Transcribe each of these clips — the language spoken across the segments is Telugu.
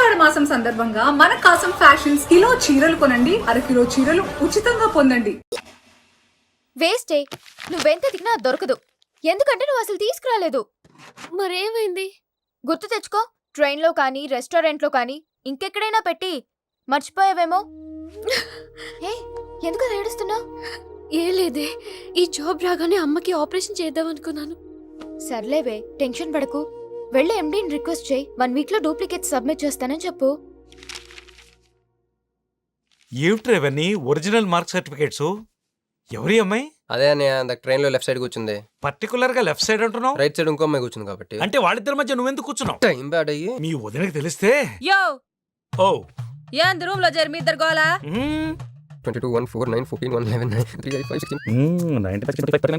ఆషాఢ మాసం సందర్భంగా మన కాసం ఫ్యాషన్స్ కిలో చీరలు కొనండి, అరకిలో చీరలు ఉచితంగా పొందండి. వేస్టే, నువ్వెంత దిగినా దొరకదు. ఎందుకంటే నువ్వు అసలు తీసుకురాలేదు. మరేమైంది? గుర్తు తెచ్చుకో. ట్రైన్లో కానీ రెస్టారెంట్లో కానీ ఇంకెక్కడైనా పెట్టి మర్చిపోయావేమో. ఏ ఎందుకు ఏడుస్తున్నావు? ఏ లేదే, ఈ జాబ్ రాగానే అమ్మకి ఆపరేషన్ చేద్దామనుకున్నాను. సర్లేవే, టెన్షన్ పడకు. వెళ్ళి ఎండీని రిక్వెస్ట్ చేయి, 1 వీక్ లో డూప్లికేట్ సబ్మిట్ చేస్తానని చెప్పు. ఏమిట్రా ఇవన్నీ ఒరిజినల్ మార్క్ సర్టిఫికేట్స్? ఎవరి అమ్మాయి? అదే అన్నయ్య, అంత ట్రైన్ లో లెఫ్ట్ సైడ్ కూర్చుంది. పర్టికులర్ గా లెఫ్ట్ సైడ్ అంటున్నావు? రైట్ సైడ్ ఇంకో అమ్మాయి కూర్చుంది కాబట్టి. అంటే వాళ్ళిద్దరి మధ్య నువ్వెందుకు కూర్చున్నావు? టైం బ్యాడ్ అయ్యి మీ వదినకి తెలిస్తే యో ఓ ఏంది రూమ్ లో చేరి మీ ఇద్దరు గోలా? 22 1 4 9 14 1 11 9 3 8 5 16 11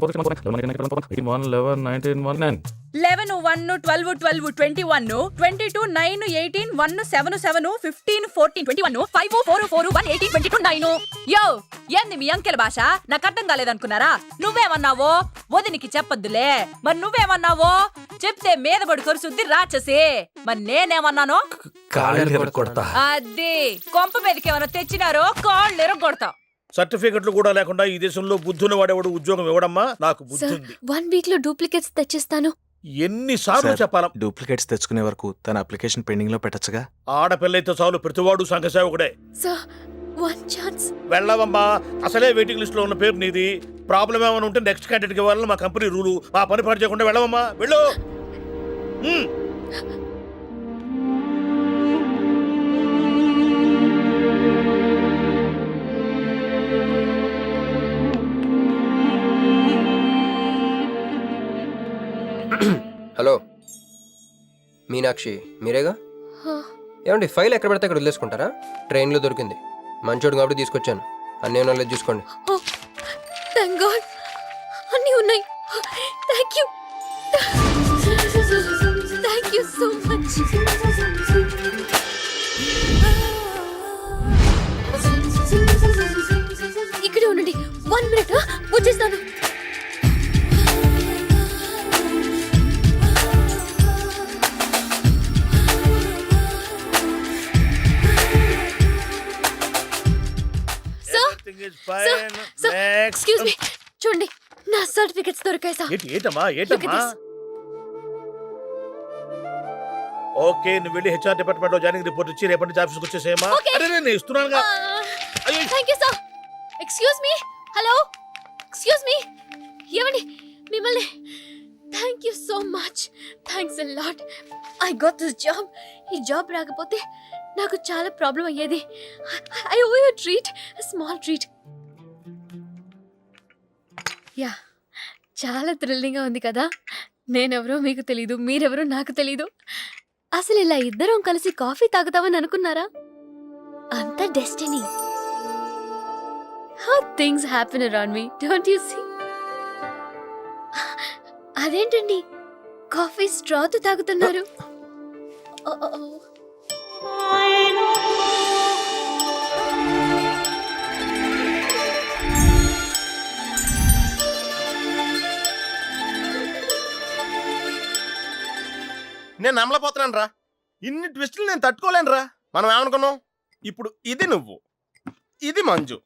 1 12 12 21 22 9 18 1 7 7 15 14 21 5 4 4 1 18 22 9. యో ఏంది మీ అంకెల భాష? నాకు అర్థం కాలేదనుకున్నారా? నువ్వేమన్నావో వదినికి చెప్పొద్దులే. మరి నువ్వేమన్నావో చెప్తే మీద పడి కరుసుద్ది రాచసి. మరి నేనేమన్నానో అది కొంప మీదకి ఏమైనా తెచ్చినారో కాళ్ళు ఎరగొడతా. సర్టిఫికెట్లు కూడా లేకుండా ఈ దేశంలో బుద్ధుని వాడేవాడు ఉద్యోగం ఇవ్వడమ్మా? నాకు బుద్ధి ఉంది. 1 వీక్ లో డూప్లికేట్స్ తెచ్చిస్తాను. ఎన్నిసార్లు చెప్పాలా? డూప్లికేట్స్ తెచ్చుకునే వరకు తన అప్లికేషన్ పెండింగ్ లో పెట్టచ్చుగా. ఆడపిల్లైతే చాలు, ప్రతివాడు సంఘ సేవకుడే. Sir, 1 chance. వెళ్ళవమ్మా, అసలే వెయిటింగ్ లిస్ట్ లో ఉన్న పేరు నీది. ప్రాబ్లం ఏమైనా ఉంటే నెక్స్ట్ క్యాండిడేట్ కి ఇవ్వాలని మా కంపెనీ రూలు. మా పని పాటు చేయకుండా వెళ్ళవమ్మా, వెళ్ళు. హలో మీనాక్షి, మీరేగా? ఏమండి, ఫైల్ ఎక్కడ పడితే అక్కడ వదిలేసుకుంటారా? ట్రైన్లో దొరికింది, మంచోడు కాబట్టి తీసుకొచ్చాను. అన్నీ నాలెడ్జ్ చూసుకోండి. థాంక్ గాడ్, అన్నీ ఉన్నాయి. Thank you, thank you so much. ఇక్కడే ఉండండి, 1 మినిట్ వచ్చేస్తాను. ఎక్స్క్యూజ్ మీ, చూడండి నా సర్టిఫికెట్స్ దొరికాయి సార్. ఏంటమ్మా? ఓకే, నువ్వు వెళ్ళి హెచ్ఆర్ డిపార్ట్మెంట్ లో జాయినింగ్ రిపోర్ట్ ఇచ్చి రేపటి నుంచి ఆఫీస్కి వచ్చేసేయమ్మా. అరే నేను ఇస్తున్నానుగా. Thank you sir. Excuse me, hello, excuse me, ఏమండి మిమ్మల్ని. Thank you so much, thanks a lot. I got this job. ఈ జాబ్ రాకపోతే నాకు చాలా ప్రాబ్లం అయ్యేది. I owe you treat, small treat. Yeah, చాలా థ్రిల్లింగ్గా ఉంది కదా. నేనెవరో మీకు తెలీదు, మీరెవరో నాకు తెలీదు. అసలు ఇలా ఇద్దరం కలిసి కాఫీ తాగుతామని అనుకున్నారా? అంత destiny. How things happen around me, don't you see? అదేంటండి కాఫీ స్ట్రాతో తాగుతున్నారు? నేను నమ్మలేకపోతున్నాను రా. ఇన్ని ట్విస్టులు నేను తట్టుకోలేను రా. మనం ఏమనుకున్నాం? ఇప్పుడు ఇది నువ్వు, ఇది మంజు.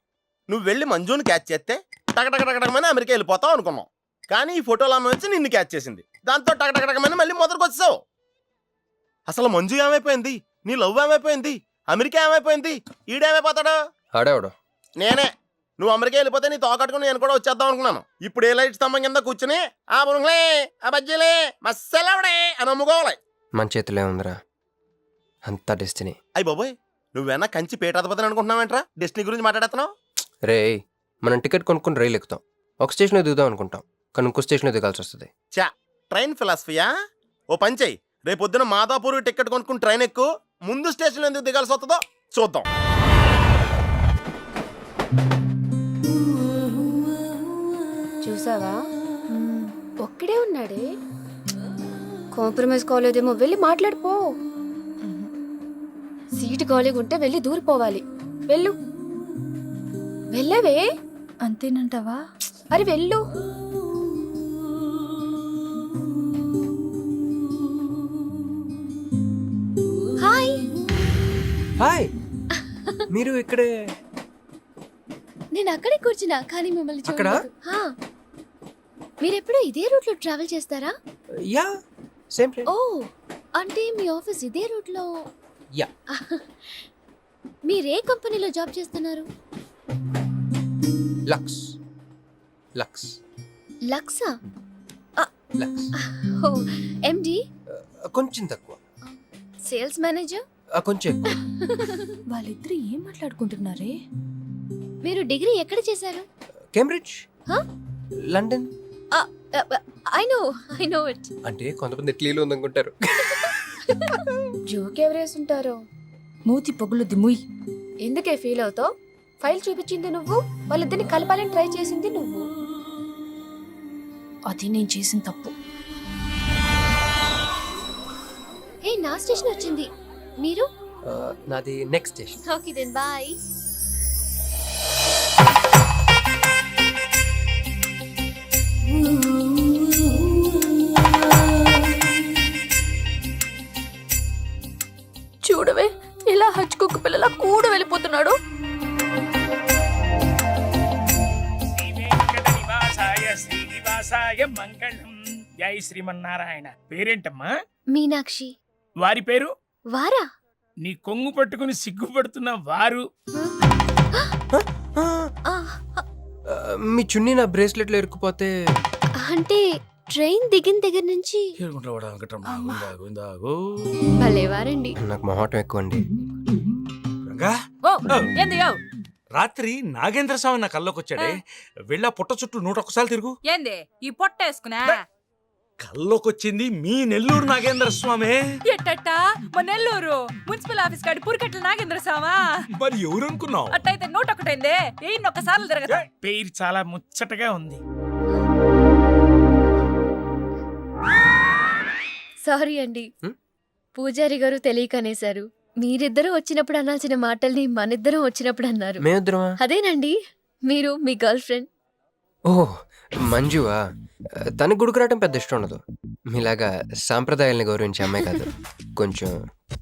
నువ్వు వెళ్ళి మంజుని క్యాచ్ చేస్తే టకటకటకటకమని అమెరికా వెళ్ళిపోతావు అనుకున్నాం. కానీ ఈ ఫోటోలు అమ్మ వచ్చి నిన్ను క్యాచ్ చేసింది. దాంతో టకటకటకమని మళ్ళీ మొదటికి వచ్చావు. అసలు మంజు ఏమైపోయింది? నీ లవ్ ఏమైపోయింది? అమెరికా ఏమైపోయింది? ఈడేమైపోతాడు? ఆడేవాడు నేనే. నువ్వు అమెరికా వెళ్ళిపోతే నీ తోకట్టుకుని నేను కూడా వచ్చేద్దాం అనుకున్నాను. ఇప్పుడు ఏ లైట్ స్తంభం కింద కూర్చుని ఆ బురుంగ్లే, ఆ బజ్జీలే, మస్సలవడే అని అమ్ముకోవాలి. మన చేతిలో ఉందిరా అంత డెస్టినీ. అయ్యి బాబోయ్, నువ్వేనా కంచి పేటపోతాను అనుకుంటున్నావేంట్రా? డెస్టినీ గురించి మాట్లాడుతున్నావు? రే, మనం టికెట్ కొనుక్కుని రైలు ఎక్కుతాం. ఒక స్టేషన్లో దిగుదాం అనుకుంటాం, కానీ ఇంకో స్టేషన్లో దిగాల్సి వస్తుంది. చా, ట్రైన్ ఫిలాసఫియా? ఓ పని చెయ్యి, రేపొద్దున మాదాపూర్ టికెట్ కొనుక్కుని ట్రైన్ ఎక్కు. ముందు స్టేషన్లో ఎందుకు దిగాల్సి వస్తుందో చూద్దాం. చూసావా, ఒక్కడే ఉన్నాడే. కాంప్రమైజ్ కాలేదేమో, వెళ్ళి మాట్లాడిపో. సీటు ఖాళీగా ఉంటే వెళ్ళి దూరిపోవాలి. వెళ్ళు, వెళ్ళవే. అంతేనంటావా? అరే వెళ్ళు. హాయ్. హాయ్ మీరు ఇక్కడే నేను అక్కడే కూర్చున్నా కానీ మిమ్మల్ని అక్కడ? చూడలేదు. హా. మీరెప్పుడు ఇదే రూట్ లో ట్రావెల్ చేస్తారా? యా సేమ్ ట్రైన్ ఓ అంటే మీ ఆఫీస్ ఇదే రూట్ లో. యా మీరే కంపెనీలో జాబ్ చేస్తున్నారు? లక్స్ లక్స్ లక్సా? లక్స్ ఓ ఎండి, కొంచెం తక్కువ సేల్స్ మేనేజర్. కొంచెం ఎక్కువ. వాళ్ళిద్దరు ఏం మాట్లాడుకుంటున్నారే? మీరు డిగ్రీ ఎక్కడ చేశారు? Cambridge Huh? London I know it. అంటే కొంతమంది ఇటలీలో ఉందనుకుంటారు. జోక్ ఎవరేసుంటారో. మూతి పొగులుద్ది ముయ్. ఎందుకే ఫీల్ అవుతావు? ఫైల్ చూపించింది నువ్వు, వాళ్ళిద్దరిని కలపాలని ట్రై చేసింది నువ్వు. అది నేను చేసిన తప్పు. ఏ నా స్టేషన్ వచ్చింది. మీరు? నాది next station. Okay then bye. చూడవే ఇలా హచ్చుకుక్క పిల్లల కూడా వెళ్ళిపోతున్నాడు. శ్రీనివాసాయ మంగళం. జై శ్రీమన్నారాయణ. పేరేంటమ్మా? మీనాక్షి. వారి పేరు? వారా? నీ కొంగు పట్టుకుని సిగ్గుపడుతున్న వారు. ఆ, మీ చున్నీ నా బ్రేస్లెట్లో ఇరుక్కుపోతే అంటే ట్రైన్ దిగిన దగ్గర నుంచి భలేవారండి. నాకు మొహాటం ఎక్కువ అండి. రంగా ఓ ఏంది యో రాత్రి నాగేంద్ర స్వామి నా కల్లోకి వచ్చాడే, వెళ్ళా పుట్ట చుట్టూ 101 తిరుగు. ఏంది ఈ పొట్ట వేసుకున్నా? కల్లోకొచ్చింది మీ నెల్లూరు నాగేంద్ర స్వామి. ఎట్టట్ట మా నెల్లూరు మున్సిపల్ ఆఫీస్ కాడి పురికట్ల నాగేంద్ర స్వామా? మరి ఎవరు అనుకున్నావు? అట్టయితే 101 ఒక్కసార్లు తిరగదు. పేరు చాలా ముచ్చటగా ఉంది. సారీ అండి, హ్మ్? పూజారి గారు తెలియకనేశారు. మీరిద్దరూ వచ్చినప్పుడు అనాల్సిన మాటల్ని మనిద్దరం వచ్చినప్పుడు అన్నారు. మేమిద్దరమా? అదేనండి, మీరు మీ గర్ల్ ఫ్రెండ్. ఓ మంజువా? తనకు గుడికి రావడం పెద్ద ఇష్టం ఉండదు. మీలాగా సాంప్రదాయాల్ని గౌరవించే అమ్మాయి కాదు. కొంచెం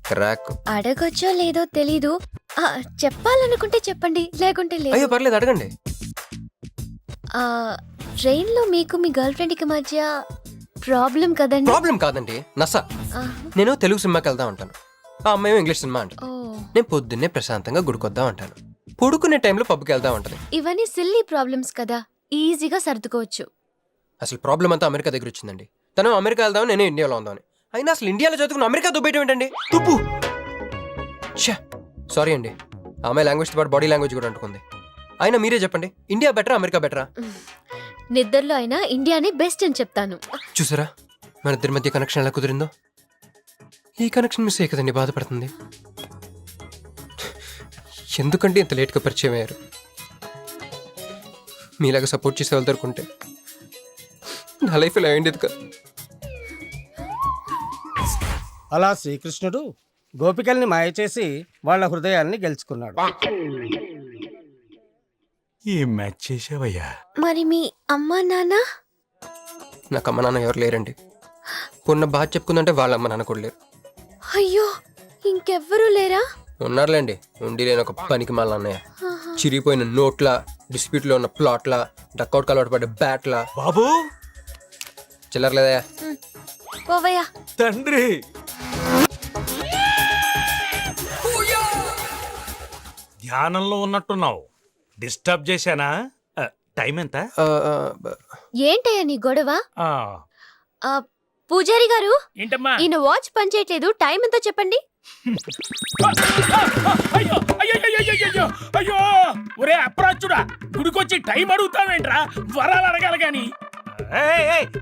క్రాక్. అడగొచ్చో లేదో తెలీదు. చెప్పాలనుకుంటే చెప్పండి, లేకుంటే లేదు. అయ్యో పర్లేదు అడగండి. ట్రైన్ లో మీకు మీ గర్ల్ ఫ్రెండ్ కి మధ్య ప్రాబ్లం కదండి? ప్రాబ్లం కాదండి, నస. ఆహా. నేను తెలుగు సినిమాకి వెళ్దాం అంటాను, ఆ అమ్మాయి ఇంగ్లీష్ సినిమా అంట. ఓ, నేను పొద్దున్నే ప్రశాంతంగా గుడికొద్దాం అంటాను, పడుకునే టైంలో పబ్కి వెళ్దాం అంటది. ఇవన్నీ సిల్లీ ప్రాబ్లమ్స్ కదా, ఈజీగా సర్దుకోవచ్చు. అసలు ప్రాబ్లం అంతా అమెరికా దగ్గర వచ్చిందండి. తను అమెరికా వెళ్దాం, నేను ఇండియాలో ఉందామని. అయినా అసలు ఇండియాలో చదువుకుని అమెరికా దుబ్బేయటం ఏంటండి? తుప్పు. సారీ అండి, ఆమె లాంగ్వేజ్తో పాటు బాడీ లాంగ్వేజ్ కూడా అంటుకుంది. అయినా మీరే చెప్పండి, ఇండియా బెటరా అమెరికా బెటరా? నిద్రలో అయినా ఇండియానే బెస్ట్ అని చెప్తాను. చూసారా మన ఇద్దరి మధ్య కనెక్షన్ ఎలా కుదిరిందో? ఈ కనెక్షన్ మిస్ అయ్యే కదండి బాధపడుతుంది. ఎందుకంటే ఇంత లేట్గా పరిచయం అయ్యారు? మీలాగా సపోర్ట్ చేసే వాళ్ళు దొరుకుంటే నా లైఫ్ ఇలా అయ్యింది కదా. అలా శ్రీకృష్ణుడు గోపికల్ని మాయ చేసి వాళ్ళ హృదయాల్ని గెలుచుకున్నాడు. ఏం మ్యాచ్ చేసావయ్యా? మరి మీ అమ్మా నాన్న? నాకు అమ్మ నాన్న ఎవరు లేరండి. ఉన్న బాధ చెప్పుకుందంటే వాళ్ళ అమ్మ నాన్న కూడా లేరు. అయ్యో, ఇంకెవ్వరూ లేరా? ఉన్నారులేండి, ఉండి లేని ఒక పనికి మళ్ళీ అన్నయ్య. చిరిగిపోయిన నోట్ల, డిస్ప్యూట్లో ఉన్న ప్లాట్ల, డక్అవుట్ అలవాటు పడ్డ బ్యాట్ల. బాబు చిల్లర్లేదయా? పోవయ్యా. తండ్రి, ధ్యానంలో ఉన్నట్టున్నావు. డిస్టర్బ్ చేశానా? టైం ఎంత? ఏంటయ్యా నీ గొడవ? పూజారి గారు, ఏంటమ్మా? ఈయన వాచ్ పనిచేయట్లేదు, టైం ఎంతో చెప్పండి. అయ్యో అయ్యో అయ్యో అయ్యో, ఒరే అప్రాచుడా, గుడికొచ్చి టైం అడుగుతావేంట్రా? వరాలు అడగాలి గాని.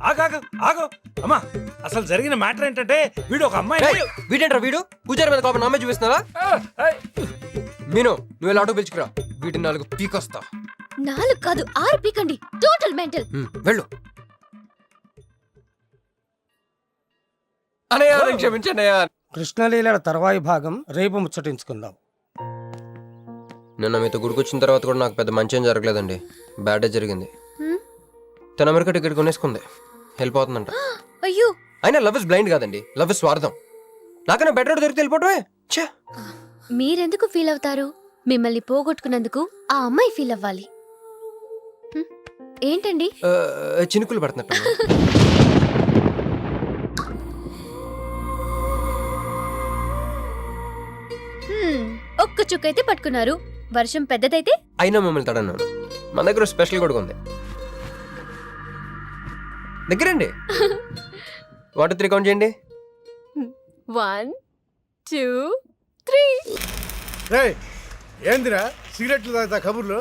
ఆగు అమ్మా, అసలు జరిగిన మ్యాటర్ ఏంటంటే వీడు ఒక అమ్మాయి. వీడేంట్రా వీడు? పూజారి మీద కోపం నామే చూపిస్తున్నావా? మీను, నువ్వు ఎలా ఆటో పిలుచుకురా, వీటిని 4 పీకొస్తా. 4 కాదు 6 పీకండి. Total mental. వెళ్ళు. అనయ్య క్షమించన్నయ్య. కృష్ణలీలల తర్వాయి భాగం రేపు ముచ్చటించుకుందాం. నిన్న మీతో గుడికొచ్చిన తర్వాత కూడా నాకు పెద్ద మంచి ఏం జరగలేదండి, బ్యాడే జరిగింది. తన అమెరికా టికెట్ కొనేసుకుంది, వెళ్ళిపోతుందంట. అయ్యో, అయినా లవ్ ఇస్ బ్లైండ్ కాదండి, లవ్ ఇస్ స్వార్థం. నాకన్నా బెటర్ దొరికితే వెళ్ళిపోవటమే. మీరెందుకు ఫీల్ అవుతారు? మిమ్మల్ని పోగొట్టుకున్నందుకు ఆ అమ్మాయి ఫీల్ అవ్వాలి. ఏంటండి? చినుకులు పడుతున్నట్టు. ఒక్క చుక్కైతే పట్టుకున్నారు. వర్షం పెద్దదైతే అయినా మమ్మల్ని తడన్నాను. మన దగ్గర స్పెషల్ కూడా ఉంది. దగ్గరండి. 1 2 3 కౌంట్ చేయండి. 1 2 3. ఏందిరా సిగరెట్లు తాగుతా కబుర్లు?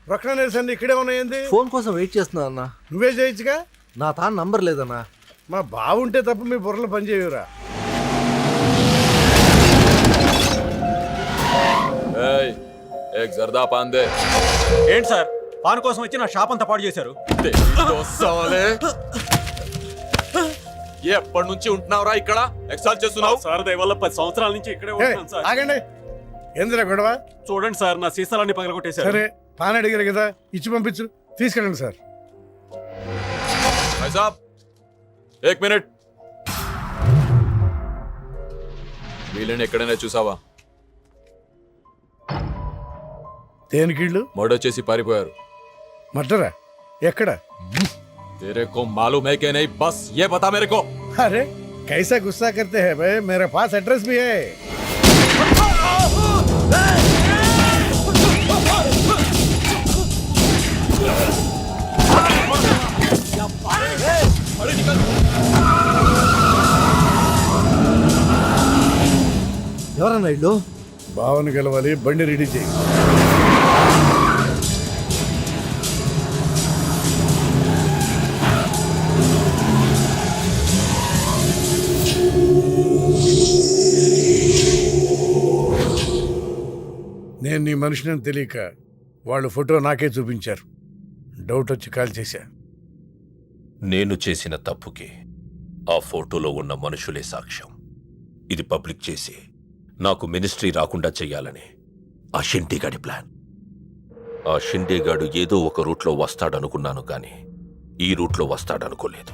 ప్రొక్లనేషన్ ఇక్కడే ఉన్నాయండి. ఫోన్ కోసం వెయిట్ చేస్తున్నా అన్న. నువ్వే చేయొచ్చుగా. నా తాను నంబర్ లేదన్నా. మా బావుంటే తప్ప మీ బుర్రలు పనిచేయవురా. ఏంటి సార్, పాన్ కోసం వచ్చి నా షాప్ అంతా పాడు చేశారు. ఎప్పటి నుంచి ఉంటున్నావురా ఇక్కడ? ఎక్సాల్ చేస్తున్నావు సార్ దయ వల్ల 10 సంవత్సరాల నుంచి ఇక్కడే ఉంటున్నాను సార్. ఆగండి. ఏందిరా గొడవ? చూడండి సార్, నా సీసాలన్నీ పగలగొట్టేశారు. సరే పాన్ అడిగారు కదా, ఇచ్చి పంపించు. తీసుకెళ్ళండి సార్. एक मिनट. వీళ్ళని ఎక్కడైనా చూసావా? దేనికిళ్ళు? మర్డర్ చేసి పారిపోయారు. మర్డరా? ఎక్కడ? तेरे को मालूम है कि नहीं? बस ये बता मेरे को. अरे कैसा गुस्सा करते हैं भाई, मेरे पास एड्रेस भी है. ఎవరన్నా ఇల్లు? భావన గెలవాలి, బండి రెడీ చేయి. నేను నీ మనిషిని తెలియక వాళ్ళు ఫోటో నాకే చూపించారు. డౌట్ వచ్చి కాల్ చేశా. నేను చేసిన తప్పుకి ఆ ఫోటోలో ఉన్న మనుషులే సాక్ష్యం. ఇది పబ్లిక్ చేసి నాకు మినిస్ట్రీ రాకుండా చెయ్యాలని ఆ షిండేగాడి ప్లాన్. ఆ షిండేగాడు ఏదో ఒక రూట్లో వస్తాడనుకున్నాను కానీ ఈ రూట్లో వస్తాడనుకోలేదు.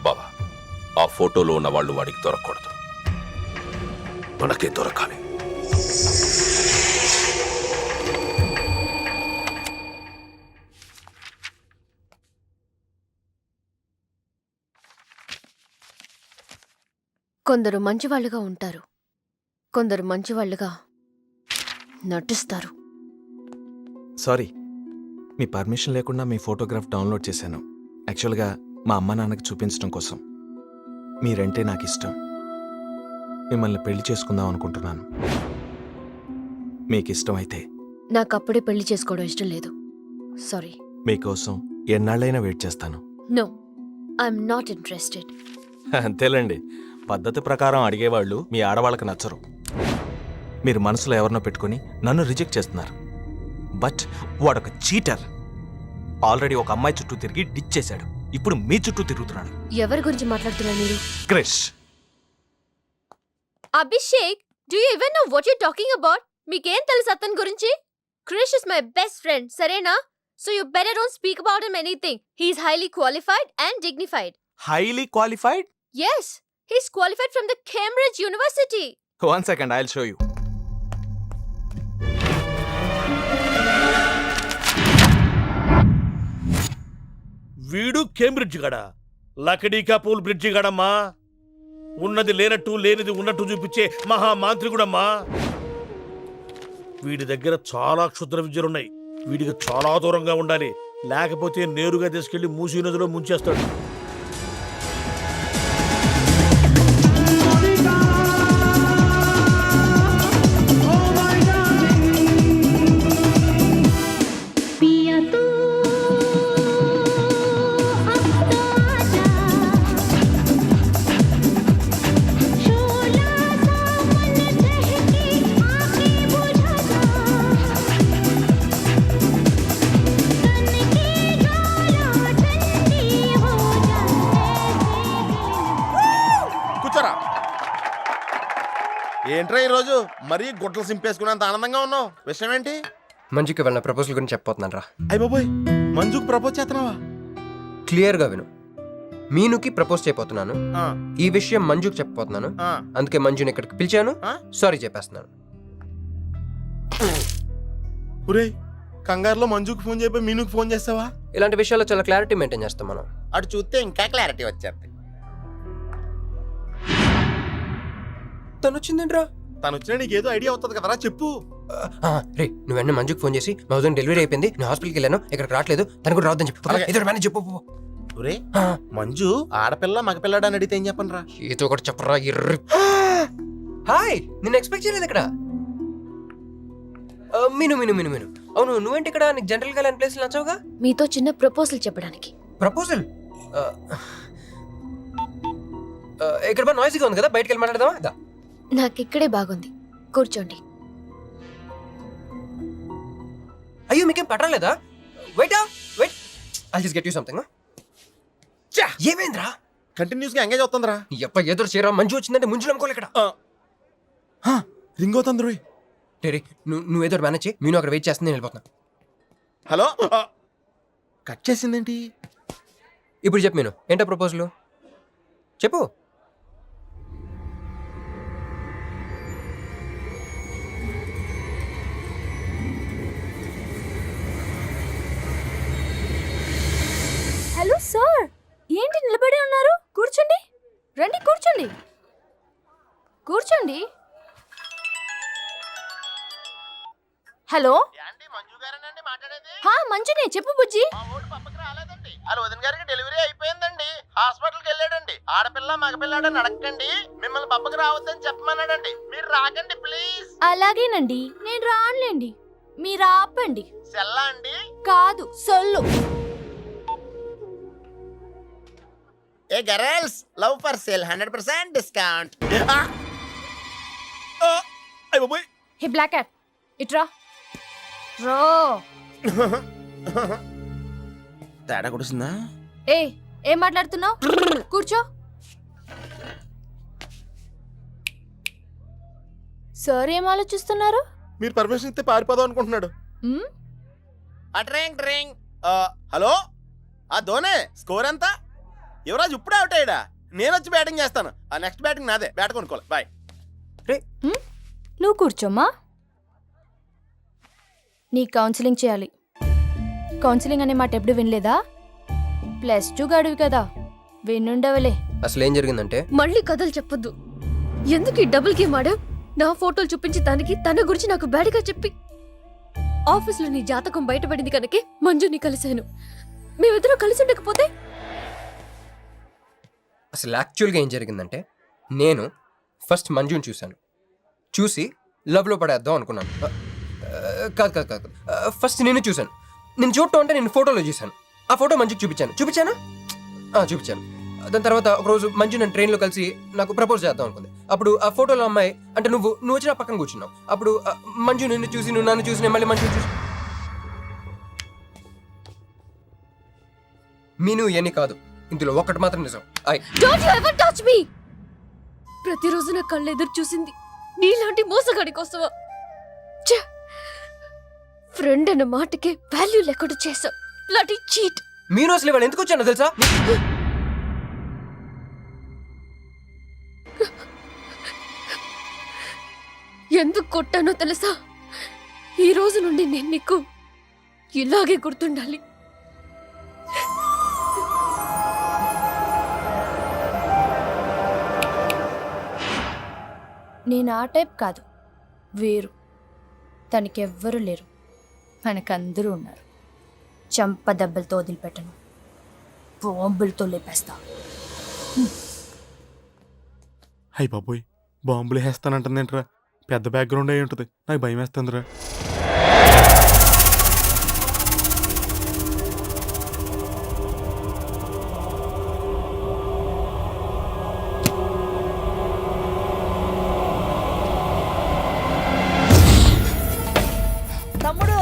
బావా, ఆ ఫోటోలో ఉన్న వాళ్ళు వాడికి దొరకకూడదు, మనకే దొరకాలి. కొందరు మంచివాళ్ళుగా ఉంటారు, కొందరు మంచివాళ్ళుగా నటిస్తారు. సారీ, మీ పర్మిషన్ లేకుండా మీ ఫోటోగ్రాఫ్ డౌన్లోడ్ చేశాను. యాక్చువల్గా మా అమ్మ నాన్నకి చూపించడం కోసం. మీరంటే నాకు ఇష్టం. మిమ్మల్ని పెళ్లి చేసుకుందాం అనుకుంటున్నాను. మీకు ఇష్టమైతే. నాకు అప్పుడే పెళ్లి చేసుకోవడం ఇష్టం లేదు. సారీ. మీకోసం ఎన్నాళ్ళైనా వెయిట్ చేస్తాను. No, I'm not interested. అంతేలేండి, పద్ధతి ప్రకారం అడిగేవాళ్ళు మీ ఆడవాళ్ళకి నచ్చరు. మీరు మనసులో ఎవరినో పెట్టుకుని నన్ను రిజెక్ట్ చేస్తున్నారు. బట్ వాడొక చీటర్. ఆల్రెడీ ఒక అమ్మాయి చుట్టూ తిరిగి డిచ్ చేశాడు. ఇప్పుడు మీ చుట్టూ తిరుగుతున్నాడు. ఎవరి గురించి మాట్లాడుతున్నారు మీరు? Krish. Abhishek, do you even know what you talking about? మీకేం తెలుసు అతని గురించి? Krish is my best friend, సరేనా? So you better don't speak about him anything. He is highly qualified and dignified. Highly qualified? Yes, he's qualified from the Cambridge University. 1 second, I'll show you. వీడు కేంబ్రిడ్జ్ గడా, లకడీకా పూల్ బ్రిడ్జి గడమ్మా. ఉన్నది లేనట్టు లేనిది ఉన్నట్టు చూపించే మహా మాంత్రికుడమ్మా. వీడి దగ్గర చాలా క్షుద్ర విద్యలున్నాయి. వీడికి చాలా దూరంగా ఉండాలి, లేకపోతే నేరుగా తీసుకెళ్లి మూసీ నదిలో ముంచేస్తాడు. ఏంట్రా ఈరోజు మరీ గుట్టలు సింపేసుకున్నంత ఆనందంగా ఉన్నావు? విషయం ఏంటి? మంజుకి వెళ్ళిన ప్రపోజల్ గురించి చెప్పబోతున్నాను రా. అయ్య బాబోయ్, మంజుకి ప్రపోజ్ చేస్తున్నావా? క్లియర్గా విను. మీనుకి ప్రపోజ్ చేయబోతున్నాను. ఈ విషయం మంజుకి చెప్పబోతున్నాను. అందుకే మంజుని ఇక్కడికి పిలిచాను. సారీ చెప్పేస్తున్నాను. ఒరే కంగారులో మంజుకి ఫోన్ చేయబోయి మీనుకి ఫోన్ చేస్తావా? ఇలాంటి విషయాల్లో చాలా క్లారిటీ మెయింటైన్ చేస్తాం మనం. అటు చూస్తే ఇంకా క్లారిటీ వచ్చేది. తను వచ్చిందేంట్రా? తను వచ్చినా నీకేదో ఐడియా అవుతుంది కదరా, చెప్పు. రే నువ్వు వెంటనే మంజుకి ఫోన్ చేసి మా వదిన డెలివరీ అయిపోయింది, నేను హాస్పిటల్కి వెళ్ళాను, ఇక్కడికి రావట్లేదు, తను కూడా రావద్దని చెప్పు. అలాగే. ఏదో మేనేజ్ చెప్పు. ఒరే మంజు ఆడపిల్ల మగపిల్లడా అని అడిగితే ఏం చెప్పను రా? ఏదో ఒకటి చెప్పరా ఎర్రి. హాయ్, నిన్ను ఎక్స్పెక్ట్ చేయలేదు ఇక్కడ. మీను మీను మీను మీను అవును, నువ్వేంటి ఇక్కడ? నీకు జనరల్ గా లేని ప్లేస్ నచ్చవుగా? మీతో చిన్న ప్రపోజల్ చెప్పడానికి. ప్రపోజల్? ఇక్కడ బాగా నాయిస్గా ఉంది కదా, బయటకు వెళ్ళి మాట్లాడదామా? దా. నాకు ఇక్కడే బాగుంది, కూర్చోండి. అయ్యో మీకేం పట్టలేదా? Wait wait, I'll just get you something. ఏమైందిరా? కంటిన్యూస్ గా ఎంగేజ్ అవుతుందిరా. ఎప్ప ఎదురు చేయరా, మంజు వచ్చిందంటే ముంజు నమ్ముకోలే ఇక్కడ. రింగ్ అవుతుంది రోయ్. రే నువ్వు ఏదో మేనేజ్ చేయి, మీను అక్కడ వెయిట్ చేస్తుంది, నేను వెళ్ళిపోతున్నా. హలో, కట్ చేసిందేంటి? ఇప్పుడు చెప్పు మీను, ఏంటో ప్రపోజల్ చెప్పు. హలో సార్, ఏంటి నిలబడి ఉన్నారు? కూర్చోండి, రండి కూర్చోండి, కూర్చోండి. హలో, మంజునే చెప్పు బుజ్జి. వాళ్ళ వదిన గారికి డెలివరీ అయిపోయిందండి, హాస్పిటల్కి వెళ్ళాడండి. ఆడపిల్ల మగపిల్లాడని అడగండి, మిమ్మల్ని పప్పకి రావద్దని చెప్పమన్నాడండి. మీరు రాకండి ప్లీజ్. అలాగేనండి, నేను రానులేండి, మీరు ఆపండి. సెల్లా అండి? కాదు, సొల్లు. Hey girls, love for sale 100% discount. అయ్య బాబోయ్. హే బ్లాక్ క్యాట్, ఇట్రా రో. తేడా కొడుతుందా? ఏం మాట్లాడుతున్నావు? కూర్చో. సార్ ఏం ఆలోచిస్తున్నారు? మీరు పర్మిషన్ ఇస్తే పారిపోదాం అనుకుంటున్నాడు. Drink drink. హలో, ధోనే స్కోర్ ఎంత? యువరాజ్ ఇప్పుడే అవుట్ అయ్యాడా? నేను వచ్చి బ్యాటింగ్ చేస్తాను. నెక్స్ట్ బ్యాటింగ్ నాదే, బ్యాట్ కొనుక్కోవాలి. బాయ్. నువ్వు కూర్చోమ్మా. నీ కౌన్సిలింగ్ చేయాలి. కౌన్సిలింగ్ అనే మాట ఎప్పుడు వినలేదా? +2 గడువు కదా, వినుండవలే. అసలు ఏం జరిగిందంటే, మళ్ళీ కథలు చెప్పొద్దు. ఎందుకు ఈ డబుల్ గేమ్ ఆడా? నా ఫోటోలు చూపించి దానికి తన గురించి నాకు బ్యాడ్గా చెప్పి, ఆఫీస్లో నీ జాతకం బయటపడింది కనుకే మంజుని కలిశాను. మేమిద్దరం కలిసి ఉండకపోతే? అసలు యాక్చువల్గా ఏం జరిగిందంటే, నేను ఫస్ట్ మంజుని చూశాను, చూసి లవ్లో పడేద్దాం అనుకున్నాను. కాదు కాదు కాదు, ఫస్ట్ నేను చూశాను. నేను చూడటం అంటే నేను ఫోటోలో చూశాను. ఆ ఫోటో మంజుకి చూపించాను. చూపించాను. దాని తర్వాత ఒకరోజు మంజు నన్ను ట్రైన్లో కలిసి నాకు ప్రపోజ్ చేద్దాం అనుకుంది. అప్పుడు ఆ ఫోటోలో అమ్మాయి అంటే నువ్వు వచ్చి నా పక్కన కూర్చున్నావు. అప్పుడు మంజు నిన్ను చూసి, నువ్వు నన్ను చూసి, నేను మళ్ళీ మంజుని చూసి. మీను ఇవన్నీ కాదు, ఇందులో ఒక్కటి మాత్రం నిజం. Don't you ever touch me! ప్రతిరోజు నా కళ్ళు ఎదురు చూసింది నీలాంటి మోసగాడి కోసమా? ఫ్రెండ్ అన్న మాటకే వాల్యూ లేకుండా చేశా. Bloody cheat. మీను అసలు ఇవాళ ఎందుకు వచ్చానో తెలుసా? ఎందుకు కొట్టానో తెలుసా? ఈ రోజు నుండి నేను నీకు ఇలాగే గుర్తుండాలి. నేను ఆ టైప్ కాదు, వేరు. తనకెవ్వరూ లేరు, మనకందరూ ఉన్నారు. చంప దెబ్బలతో వదిలిపెట్టను, బాంబులతో లేపేస్తా. అయ్య బాబోయ్, బాంబులు వేస్తానంటుందేంట్రా? పెద్ద బ్యాక్గ్రౌండ్ అయి ఉంటుంది, నాకు భయం వేస్తుందిరా. తమ్ముడు,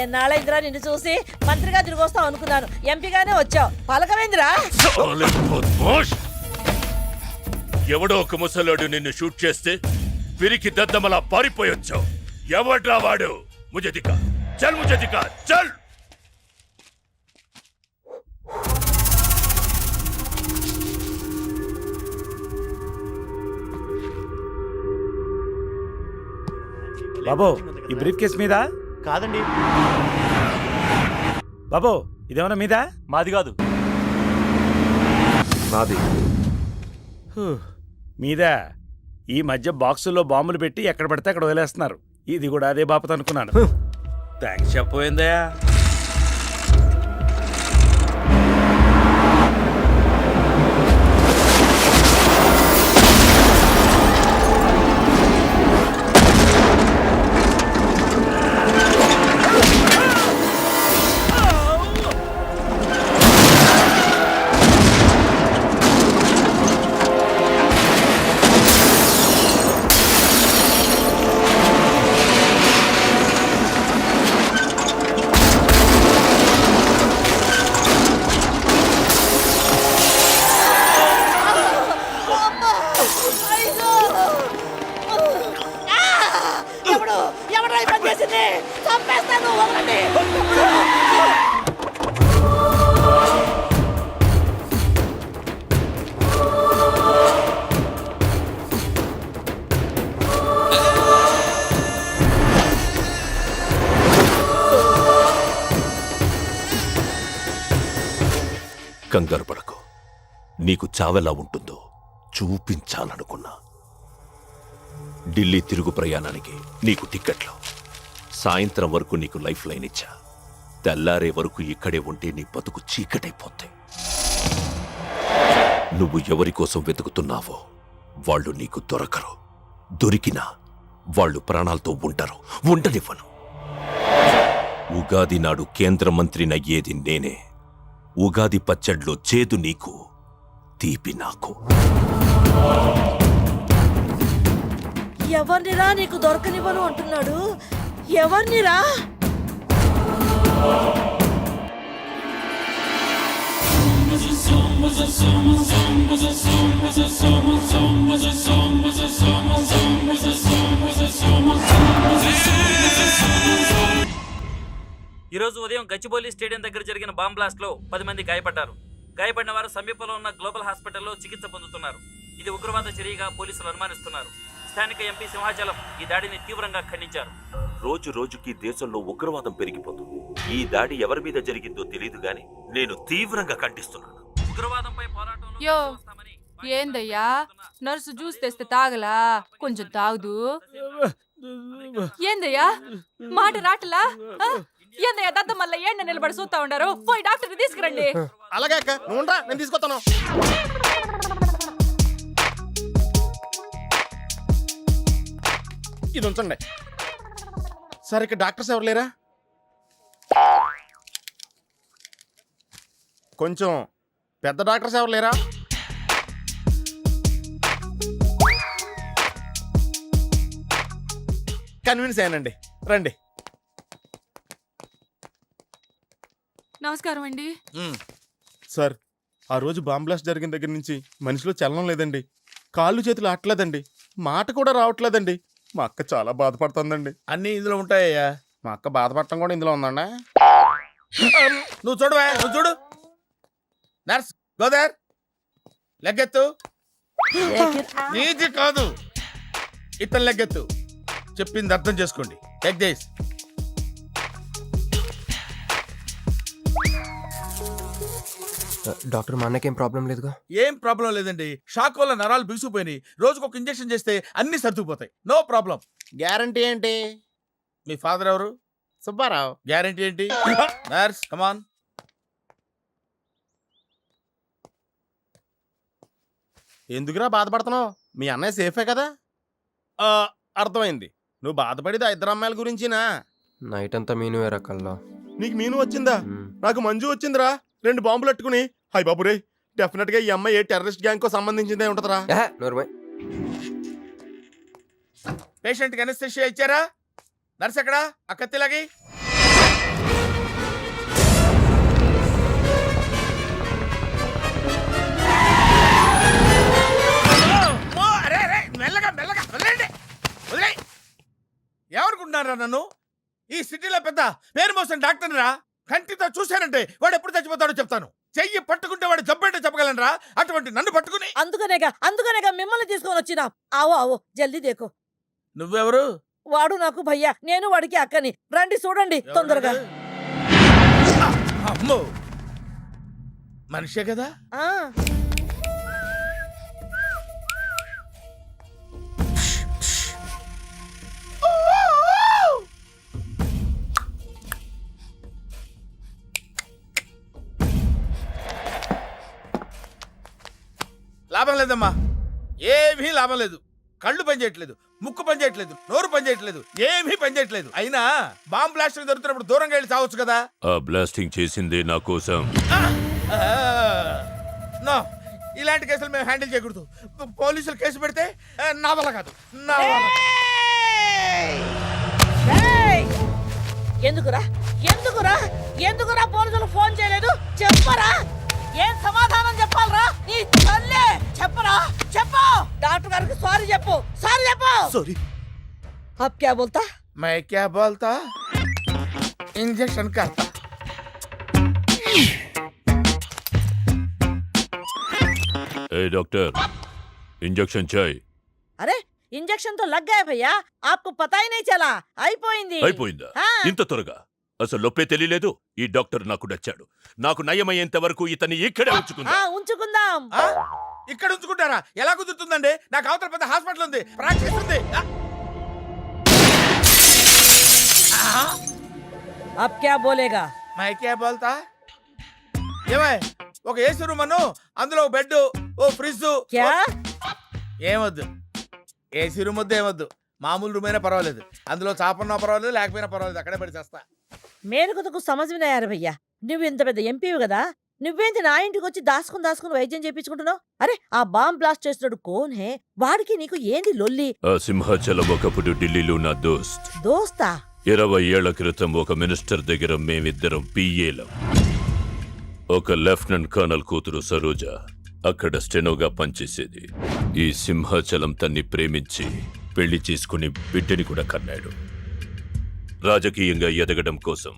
ఎన్నాళ్ళైందిరా నిన్ను చూసి? మంత్రిగా తిరిగి వస్తావు అనుకున్నాను, ఎంపీగానే వచ్చావు. పలకవేందిరా? ఎవడో ఒక ముసలోడు నిన్ను షూట్ చేస్తే పిరికి దద్దమలా పారిపోయొచ్చావు. ఎవడ్రా వాడు? ముझे दिखा, चल मुझे दिखा, चल. బాబు, ఈ బ్రీఫ్ కేస్ మీద కాదండి. బాబు ఇదేమన్నా మీదా? మాది కాదు. నాది. మీదా? ఈ మధ్య బాక్సుల్లో బాంబులు పెట్టి ఎక్కడ పడితే అక్కడ వదిలేస్తున్నారు. ఇది కూడా అదే బాపత అనుకున్నాను. థ్యాంక్స్ చెప్పబోయిందా? కంగారు పడకు. నీకు చావెలా ఉంటుందో చూపించాలనుకున్నా. ఢిల్లీ తిరుగు ప్రయాణానికి నీకు టిక్కెట్లు. సాయంత్రం వరకు నీకు లైఫ్ లైన్ ఇచ్చా. తెల్లారే వరకు ఇక్కడే ఉంటే నీ బతుకు చీకటైపోతాయి. నువ్వు ఎవరి కోసం వెతుకుతున్నావో వాళ్ళు నీకు దొరకరు. దొరికినా వాళ్ళు ప్రాణాలతో ఉంటారు. ఉండనివ్వను. ఉగాది నాడు కేంద్ర మంత్రినయ్యేది నేనే. ఉగాది పచ్చడ్లో చేదు నీకు, తీపి నాకు. ఎవరినిరా నీకు దొరకనివ్వను అంటున్నాడు? ఎవరినిరా? ఈరోజు ఉదయం గచ్చిబౌలి స్టేడియం దగ్గర జరిగిన బాంబ్ బ్లాస్ట్ లో 10 మంది గాయపడ్డారు. గాయపడిన వారు సమీపంలో ఉన్న గ్లోబల్ హాస్పిటల్లో చికిత్స పొందుతున్నారు. ఇది ఉగ్రవాద చర్యగా పోలీసులు అనుమానిస్తున్నారు. స్థానిక ఎంపీ సింహాచలం ఈ దాడిని తీవ్రంగా ఖండించారు. రోజు రోజుకి దేశంలో ఉగ్రవాదం పెరిగిపోతుంది. ఈ దాడి ఎవరి మీద జరిగిందో తెలియదు గాని నేను తీవ్రంగా ఖండిస్తున్నాను. ఉగ్రవాదంపై పోరాటంలో యో ఏందయ్యా, నర్సు జ్యూస్ తెస్తే తాగలా? కొంచెం తాగుదు. ఏందయ్యా మాట రాటలా? ఏందయ్యా దత్త మళ్ళీ ఏండ నిలబడి చూస్తా ఉండారు? పోయి డాక్టర్ తీసుకురండి. అలాగే అక్క, నువ్వు ఉండరా, నేను తీసుకొస్తాను. ఇది ఉంచండి. సార్ ఇక్కడ డాక్టర్స్ ఎవరు లేరా? కొంచెం పెద్ద డాక్టర్స్ ఎవరు లేరా? కన్విన్స్ అయ్యానండి, రండి. నమస్కారం అండి. సార్, ఆ రోజు బాంబ్ బ్లాస్ట్ జరిగిన దగ్గర నుంచి మనిషిలో చలనం లేదండి. కాళ్ళు చేతులు ఆటలేదండి, మాట కూడా రావట్లేదండి. మా అక్క చాలా బాధపడుతుందండి. అన్నీ ఇందులో ఉంటాయ్యా. మా అక్క బాధపడటం కూడా ఇందులో ఉందండి. నువ్వు చూడవా, నువ్వు చూడు. నర్స్ గోదర్, లెగ్గెత్తు. నీది కాదు, ఇతను లెగ్గెత్తు. చెప్పింది అర్థం చేసుకోండి. Take this. డాక్టర్, మా అన్నకేం ప్రాబ్లం లేదుగా? ఏం ప్రాబ్లం లేదండి. షాక్ వల్ల నరాలు బిగుసిపోయినాయి. రోజుకు ఒక ఇంజెక్షన్ చేస్తే అన్ని సర్దుకుపోతాయి. No problem. గ్యారంటీ ఏంటి? మీ ఫాదర్ ఎవరు? సుబ్బారావు. గ్యారంటీ ఏంటి? నర్స్ కమాన్. ఎందుకురా బాధపడుతున్నావు? మీ అన్నయ్య సేఫే కదా? అర్థమైంది. నువ్వు బాధపడేది ఆ ఇద్దరు అమ్మాయిల గురించినా? నైట్ అంతా మీను వేరే కల్లా. నీకు మీను వచ్చిందా? నాకు మంజు వచ్చిందిరా. 2 బాంబులు అట్టుకుని. హాయ్ బాబు రే, డెఫినెట్ గా ఈ అమ్మాయి ఏ టెర్రరిస్ట్ గ్యాంగ్ కో సంబంధించిందే ఉంటదరా. పేషెంట్ కి అనస్థెషియా ఇచ్చారా? నర్స్ ఎక్కడా? ఆ కత్తిలాగి. మెల్లగా మెల్లగా వదిలేండి, వదిలే. ఎవరుకుంటున్నారా నన్ను? ఈ సిటీలో పెద్ద పేరు మోసిన డాక్టర్ రా. కంటితో చూశానంటే వాడు ఎప్పుడు చచ్చిపోతాడో చెప్తాను. చెయ్యి పట్టుకుంటే వాడు జబ్బేంటో చెప్పగలనరా? అటువంటి నన్ను పట్టుకుని. అందుకనేగా మిమ్మల్ని తీసుకొని వచ్చినా. ఆవో ఆవో జల్దీ దేకో. నువ్వెవరు? వాడు నాకు భయ్యా, నేను వాడికి అక్కని. రండి చూడండి తొందరగా. అమ్మో, మనిషే కదా. ఆ లాభం లేదమ్మా, ఏమీ లాభం లేదు. కళ్ళు పనిచేయట్లేదు, ముక్కు పనిచేయట్లేదు, నోరు పనిచేయట్లేదు, ఏమీ పనిచేయట్లేదు. అయినా బాంబ్ బ్లాస్టింగ్ జరుగుతున్నప్పుడు దూరంగా వెళ్ళి చావచ్చు కదా. ఆ బ్లాస్టింగ్ చేసిందే నా కోసం. నో, ఇలాంటి కేసులు మేము హ్యాండిల్ చేయకూడదు. పోలీసులు కేసు పెడితే నా వల్ల కాదు, నా వల్ల. ఏయ్! ఎందుకురా ఎందుకురా ఎందుకురా పోలీసులు ఫోన్ చేయలేదు? చెప్పరా, ఏం సమాధానం చెప్పాలరా? నీ తల్లే చెప్పరా, చెప్పు. డాక్టర్ గారికి సారీ చెప్పు, సారీ చెప్పు. సారీ. अब क्या बोलता? मैं क्या बोलता, इंजेक्शन करता. ఏ డాక్టర్, ఇంజెక్షన్ చేయి. अरे इंजेक्शन तो लग गया भैया, आपको पता ही नहीं चला. అయిపోయింది. అయిపోయిందా? ఇంత త్వరగా? అసలు నొప్పే తెలియలేదు. ఈ డాక్టర్ నాకు నచ్చాడు. నాకు నయమయ్యేంత వరకు ఇతన్ని ఇక్కడే ఉంచుకుందా. ఉంచుకుందాం. ఇక్కడ ఉంచుకుంటారా? ఎలా కుదురుతుందండి? నాకు అవతల పెద్ద హాస్పిటల్ ఉంది, ప్రాక్టీస్ ఉంది. अब क्या बोलेगा? मैं क्या बोलता, ఏమై ఒక ఏసీ రూమ్ అను, అందులో బెడ్, ఓ ఫ్రిడ్జ్. क्या? ఏమొద్దు, ఏసీ రూమ్ వద్దు, ఏమొద్దు. మామూలు రూమ్ అయినా పర్వాలేదు, అందులో చాపన్నా పర్వాలేదు, లేకపోయినా పర్వాలేదు, అక్కడే పడి చేస్తా. మేరకు సమజ్ వినాయారు భయ్యా. నువ్వు ఇంత పెద్ద ఎంపీవి కదా, నువ్వేంటి నా ఇంటికి వచ్చి దాసుకుని వైద్యం చేయించుకుంటున్నావు? అరే ఆ బాంబ్ బ్లాస్ట్ చేస్తున్నాడు కోన్ హే, వాడికి నీకు ఏంది లొల్లి? ఆ సింహాచలం ఒకప్పుడు ఢిల్లీలో నా దోస్త్. దోస్తా? 20 ఏళ్ల క్రితం ఒక మినిస్టర్ దగ్గర మేమిద్దరం పిఏలం. ఒక లెఫ్టినెంట్ కర్నల్ కూతురు సరోజ అక్కడ స్టెనోగా పనిచేసేది. ఈ సింహాచలం తన్ని ప్రేమించి పెళ్లి చేసుకుని బిడ్డని కూడా కన్నాడు. రాజకీయంగా ఎదగడం కోసం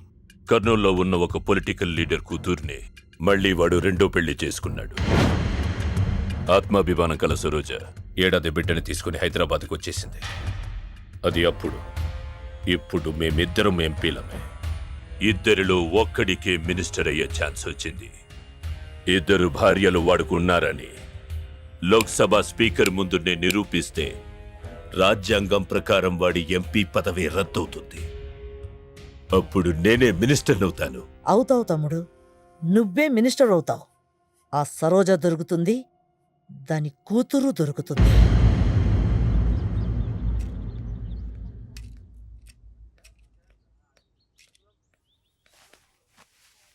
కర్నూల్లో ఉన్న ఒక పొలిటికల్ లీడర్ కూతుర్ని మళ్లీ వాడు రెండో పెళ్లి చేసుకున్నాడు. ఆత్మాభిమానం కల సరోజ ఏడాది బిడ్డని తీసుకుని హైదరాబాద్కు వచ్చేసింది. అది అప్పుడు. ఇప్పుడు మేమిద్దరం ఎంపీలమే. ఇద్దరిలో ఒక్కడికే మినిస్టర్ అయ్యే ఛాన్స్ వచ్చింది. ఇద్దరు భార్యలు వాడుకున్నారని లోక్సభ స్పీకర్ ముందు నేను నిరూపిస్తే రాజ్యాంగం ప్రకారం వాడి ఎంపీ పదవి రద్దవుతుంది. అప్పుడు నేనే మినిస్టర్ అవుతాను. అవుతావు తమ్ముడు, నువ్వే మినిస్టర్ అవుతావు. ఆ సరోజ దొరుకుతుంది, దాని కూతురు దొరుకుతుంది.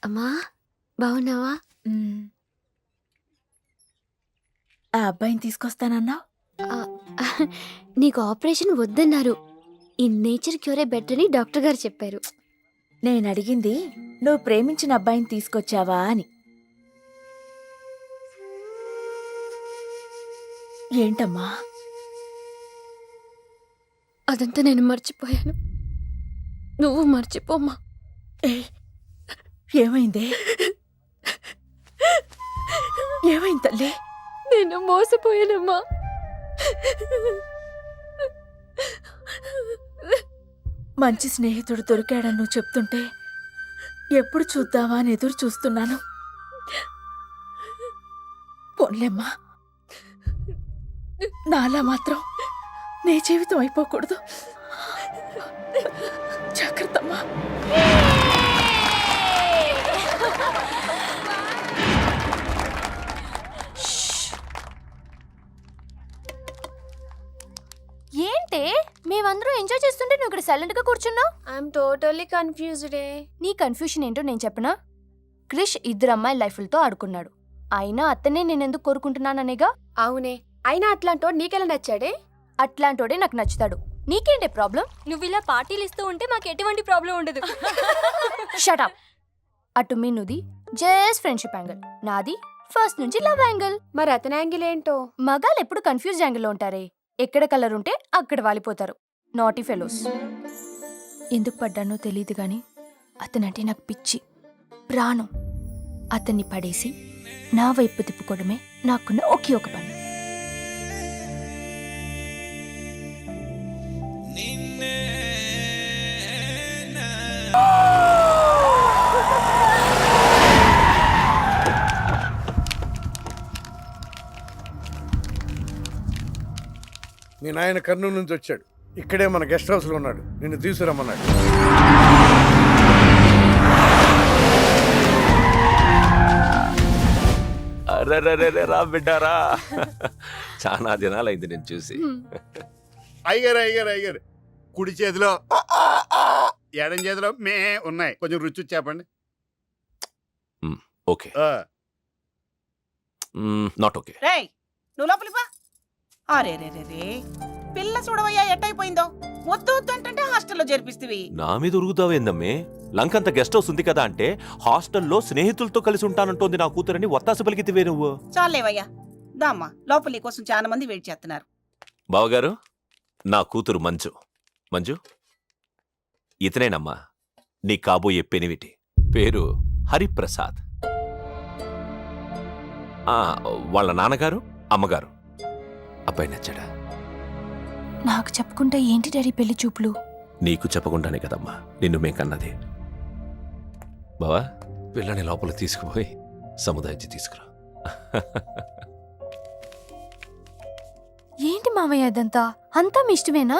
అమ్మా బాగున్నావా? ఆ అబ్బాయిని తీసుకొస్తానన్నావు. నీకు ఆపరేషన్ వద్దన్నారు. ఈ నేచర్ క్యూరే బెటర్ అని డాక్టర్ గారు చెప్పారు. నేను అడిగింది నువ్వు ప్రేమించిన అబ్బాయిని తీసుకొచ్చావా అని. ఏంటమ్మా? అదంతా నేను మర్చిపోయాను, నువ్వు మర్చిపోమ్మా. ఏమైందే? ఏమైంది తల్లి? నేను మోసపోయానమ్మా. మంచి స్నేహితుడు దొరికాడని నువ్వు చెప్తుంటే ఎప్పుడు చూద్దామా అని ఎదురు చూస్తున్నాను. పోన్లేమ్మా, నాలా మాత్రం నీ జీవితం అయిపోకూడదు. జాగ్రత్తమ్మా. ఏంటే మేమందరం ఎంజాయ్ చేస్తుంటే నువ్వు ఇక్కడ సైలెంట్ గా కూర్చున్నావు? I'm totally confused. నీ కన్ఫ్యూషన్ ఏంటో నేను చెప్పనా? క్రిష్ ఇద్దరు అమ్మాయి లైఫ్లతో ఆడుకున్నాడు. అయినా అతనే నేనెందుకు కోరుకుంటున్నాననేగా. అవునే, అయినా అట్లాంటోడు నీకెలా నచ్చాడే? అట్లాంటోడే నాకు నచ్చుతాడు. నీకేంటే ప్రాబ్లం? నువ్వు ఇలా పార్టీలు ఇస్తూ ఉంటే మాకు ఎటువంటి ప్రాబ్లం ఉండదు. షటప్. అటు మీనుది జస్ట్ ఫ్రెండ్షిప్ యాంగిల్, నాది ఫస్ట్ నుంచి లవ్ యాంగిల్. మరి అతని యాంగిల్ ఏంటో? మగాళ్ళు ఎప్పుడు కన్ఫ్యూజ్ యాంగిల్లో ఉంటారే. ఎక్కడ కలర్ ఉంటే అక్కడ వాలిపోతారు. Naughty fellows. ఎందుకు పడ్డానో తెలియదు గాని అతనంటే నాకు పిచ్చి, ప్రాణం. అతన్ని పడేసి నా వైపు తిప్పుకోవడమే నాకున్న ఒకే ఒక పని. మీ నాయన కర్నూలు నుంచి వచ్చాడు. ఇక్కడే మన గెస్ట్ హౌస్లో ఉన్నాడు. నిన్ను తీసుకురమ్మన్నాడు. అరే రా బిడ్డారా, చాలా దినాలైంది నేను చూసి. అయ్యారు కుడి చేతిలో ఎడం చేతిలో మే ఉన్నాయి. కొంచెం రుచి చెప్పండి. Okay, not okay. రేయ్ నువ్వు లోపలిపా. అరే రే రే రే పిల్ల చూడవయ్యా ఎట్టయిపోయిందో. వద్దు వద్దు అంటే హాస్టల్లో చేర్పిస్తేవి. నా మీద ఉరుగుతావేందమ్మే? లంకంత గెస్ట్ హౌస్ ఉంది కదా అంటే హాస్టల్లో స్నేహితులతో కలిసి ఉంటానంటోంది నా కూతురని వత్తాసు పలికితివే నువ్వు. చాలేవయ్యా దామ్మా, లోపల నీ కోసం చాలా మంది వెయిట్ చేస్తున్నారు. బావగారు, నా కూతురు మంజు. మంజు, ఇతనేనమ్మా నీ కాబోయే పెనివిటి. పేరు హరిప్రసాద్. వాళ్ళ నాన్నగారు అమ్మగారు. అబ్బాయి నచ్చాడా? నాకు చెప్పకుండా ఏంటి డాడీ పెళ్లి చూపులు? నీకు చెప్పకుండానే కదమ్మా నిన్ను మేకన్నది. బావా, పిల్లని లోపల తీసుకుపోయి సముదాయించి తీసుకురా. ఏంటి మావయ్య ఇదంతా? అంతా మీ ఇష్టమేనా?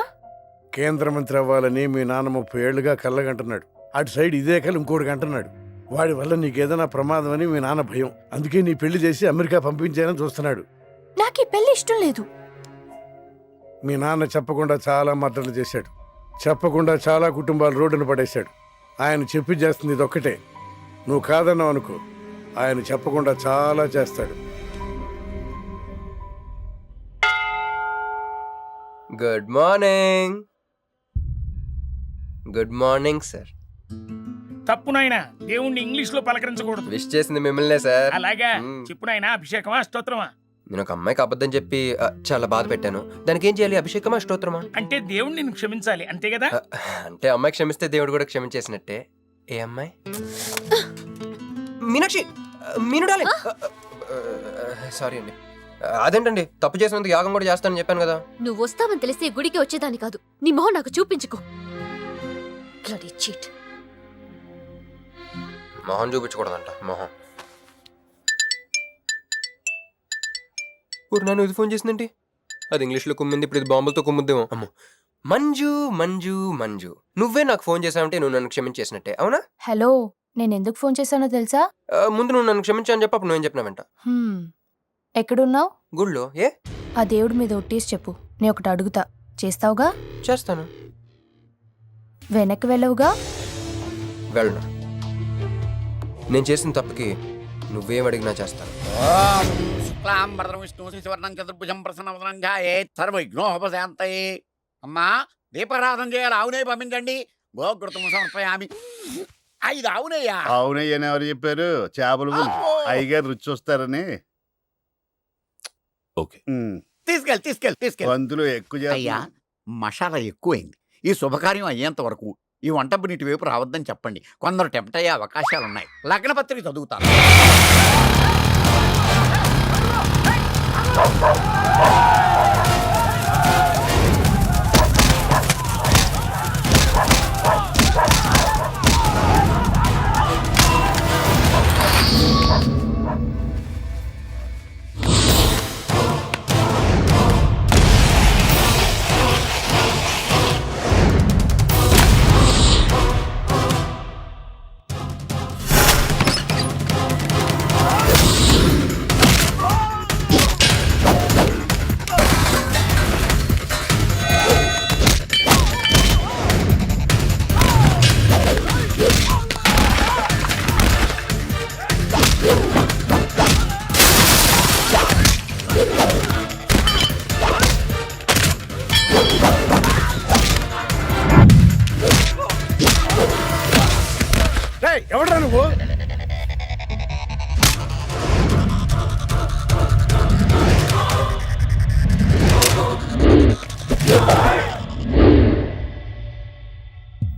కేంద్ర మంత్రి అవ్వాలని మీ నాన్న 30 ఏళ్లుగా కళ్ళగంటున్నాడు. అటు సైడ్ ఇదే కళ్ళు ఇంకోటి అంటున్నాడు. వాడి వల్ల నీకేదైనా ప్రమాదం అని మీ నాన్న భయం. అందుకే నీ పెళ్లి చేసి అమెరికా పంపించాలని చూస్తున్నాడు. నాకు ఈ పెళ్లి ఇష్టం లేదు. మీ నాన్న చెప్పకుండా చాలా మర్డర్లు చేశాడు. చెప్పకుండా చాలా కుటుంబాలు రోడ్డున పడేశాడు. ఆయన చెప్పి చేస్తుంది ఇదొక్కటే. నువ్వు కాదన్నావు అనుకో, ఆయన చెప్పకుండా చాలా చేస్తాడు. Good morning. Good morning sir. తప్పు నాయనా, దేవుణ్ణి ఇంగ్లీష్ లో పలకరించకూడదు. విష్ చేసింది మిమ్మల్నే సార్. అలాగా చెప్పు నాయనా. అభిషేకమా స్తోత్రమా? నేను ఒక అమ్మాయికి అబద్ధం చెప్పి చాలా బాధ పెట్టాను. దానికి ఏం చేయాలి? అభిషేకమా స్తోత్రమా? అంటే దేవుణ్ణి నిన్ను క్షమించాలి అంతే కదా? అంటే అమ్మాయి క్షమిస్తే దేవుడు కూడా క్షమించేసినట్టే. ఏ అమ్మాయి? మీనాక్షి. మీనుడాలి. సారీ అండి. అదేంటండి, తప్పు చేసినందుకు యాగం కూడా చేస్తానని చెప్పాను కదా. నువ్వు వస్తావని తెలిస్తే గుడికి వచ్చేదాన్ని కాదు. నీ మొహం నాకు చూపించుకో. Bloody cheat. మొహం చూపించకూడదంట. మొహం. ఊరు నన్ను ఇది ఫోన్ చేసిందండి. అది ఇంగ్లీష్లో కుమ్మింది, ఇప్పుడు ఇది బాంబులతో కుమ్ముద్దేమో. అమ్మో. మంజు మంజు మంజు, నువ్వే నాకు ఫోన్ చేసావంటే నువ్వు నన్ను క్షమించేసినట్టే, అవునా? హలో, నేను ఎందుకు ఫోన్ చేశానో తెలుసా? ముందు నువ్వు నన్ను క్షమించాలని చెప్పి అప్పుడు నువ్వేం చెప్పినావంట. ఎక్కడున్నావు? గుళ్ళో. ఏ? ఆ దేవుడి మీద ఒట్టేసి చెప్పు. నేను ఒకటి అడుగుతా, చేస్తావుగా? చేస్తాను. వెనక్కి వెళ్ళవుగా? వెళ్ళను. నేను చేసిన తప్పుకి నువ్వేం అడిగినా చేస్తాను. అమ్మా, దీపారాధన చేయాలి. ఆవునే పంపించండి. గోకృతం సమర్పయామి. 5 ఆవునయ్యా. అవునయ్యని ఎవరు చెప్పారు? చేపలు అయ్యగారు రుచి చూస్తారని. ఓకే, తీసుకెళ్ళి వంతులు ఎక్కువ అయ్యా, మసాలా ఎక్కువైంది. ఈ శుభకార్యం అయ్యేంత వరకు ఈ వంట నీటి వైపు రావద్దని చెప్పండి. కొందరు టెంప్ట్ అయ్యే అవకాశాలున్నాయి. లగ్న పత్రిక చదువుతాను. ఎవడ్రా నువ్వు?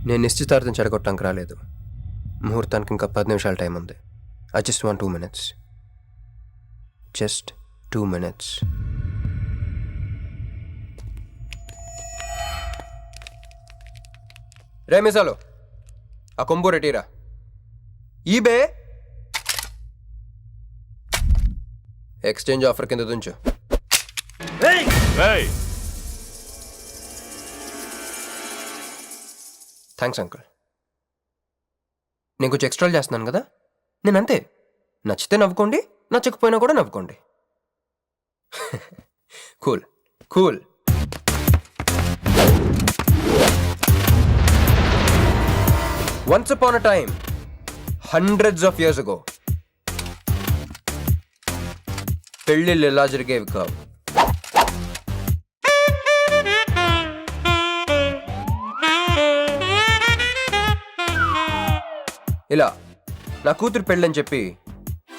నేను నిశ్చితార్థం చెడగొట్టడానికి రాలేదు. ముహూర్తానికి ఇంకా 10 నిమిషాల టైం ఉంది. I just want 2 minutes. Just 2 minutes. రే మిసాలో, ఆ కొంబు రెటీరా. ఈబే ఎక్స్చేంజ్ ఆఫర్ కింద దుంచు. Thanks uncle. నేను కొంచెం ఎక్స్ట్రా చేస్తున్నాను కదా, నేను అంతే. నచ్చితే నవ్వుకోండి, నచ్చకపోయినా కూడా నవ్వుకోండి. Cool cool. Once upon a time, hundreds of years ago, పెళ్ళిళ్ళు ఎలా జరిగేవి కావు. ఇలా నా కూతురు పెళ్ళని చెప్పి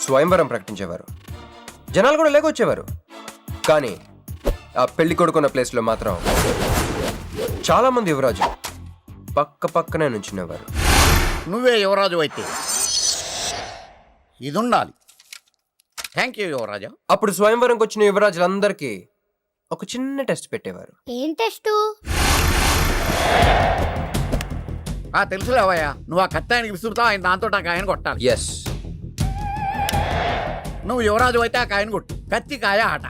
స్వయంవరం ప్రకటించేవారు. జనాలు కూడా లేకొచ్చేవారు. కానీ ఆ పెళ్లి కొడుకున్న ప్లేస్లో మాత్రం చాలా మంది యువరాజు పక్క పక్కనే నుంచునేవారు. నువ్వే యువరాజు అయితే ఇది ఉండాలి. థ్యాంక్ యూ యువరాజా. అప్పుడు స్వయంవరంకి వచ్చిన యువరాజులందరికీ ఒక చిన్న టెస్ట్ పెట్టేవారు. ఏం టెస్టు? తెలుసులేవయ్యా, నువ్వు ఆ కత్తి ఆయనకి విసురుతావు, ఆయన దాంతో ఆ కాయను కొట్టాలి. ఎస్. నువ్వు యువరాజు అయితే ఆ కాయను కొట్టు. కత్తి కాయ ఆట.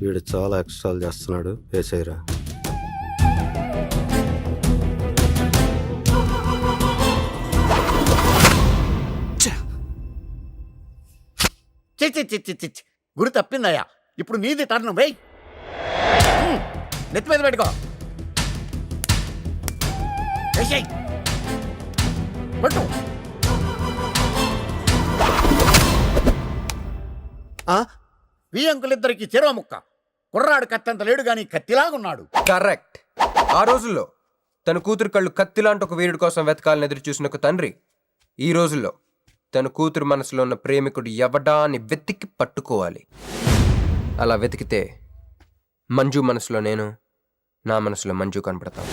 వీడు చాలా ఎక్స్ట్రాలు చేస్తున్నాడు. వేసేయరా. చిచ్చి గురి తప్పిందయ్యా. ఇప్పుడు నీది టర్న్. వెయ్యి, నెత్తి మీద పెట్టుకో. వేసేయ్, పట్టు. వీ అంకులిద్దరికి చెరవ ముక్క. కుర్రాడు కత్తంత లేడు గాని కత్తిలాగున్నాడు. కరెక్ట్. ఆ రోజుల్లో తన కూతురు కళ్ళు కత్తిలాంటి ఒక వీరుడి కోసం వెతకాలని ఎదురు చూసిన ఒక తండ్రి ఈ రోజుల్లో తన కూతురు మనసులో ఉన్న ప్రేమికుడు ఎవడా అని వెతికి పట్టుకోవాలి. అలా వెతికితే మంజు మనసులో నేను, నా మనసులో మంజు కనపడతాను.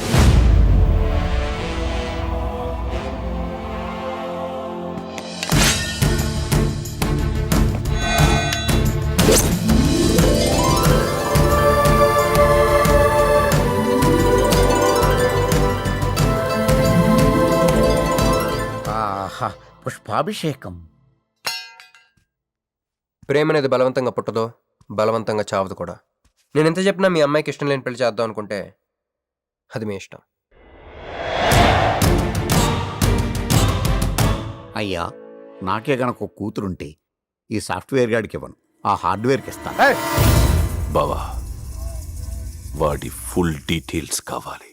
పుష్పాభిషేకం. ప్రేమ అనేది బలవంతంగా పుట్టదో, బలవంతంగా చావదు కూడా. నేను ఎంత చెప్పినా మీ అమ్మాయికి ఇష్టం లేని పెళ్లి చేద్దాం అనుకుంటే అది మీ ఇష్టం. అయ్యా, నాకే గనక ఒక కూతురుంటే ఈ సాఫ్ట్వేర్ గాడికి ఇవ్వను, ఆ హార్డ్వేర్కి ఇస్తాను. బావా, వాడి ఫుల్ డీటెయిల్స్ కావాలి.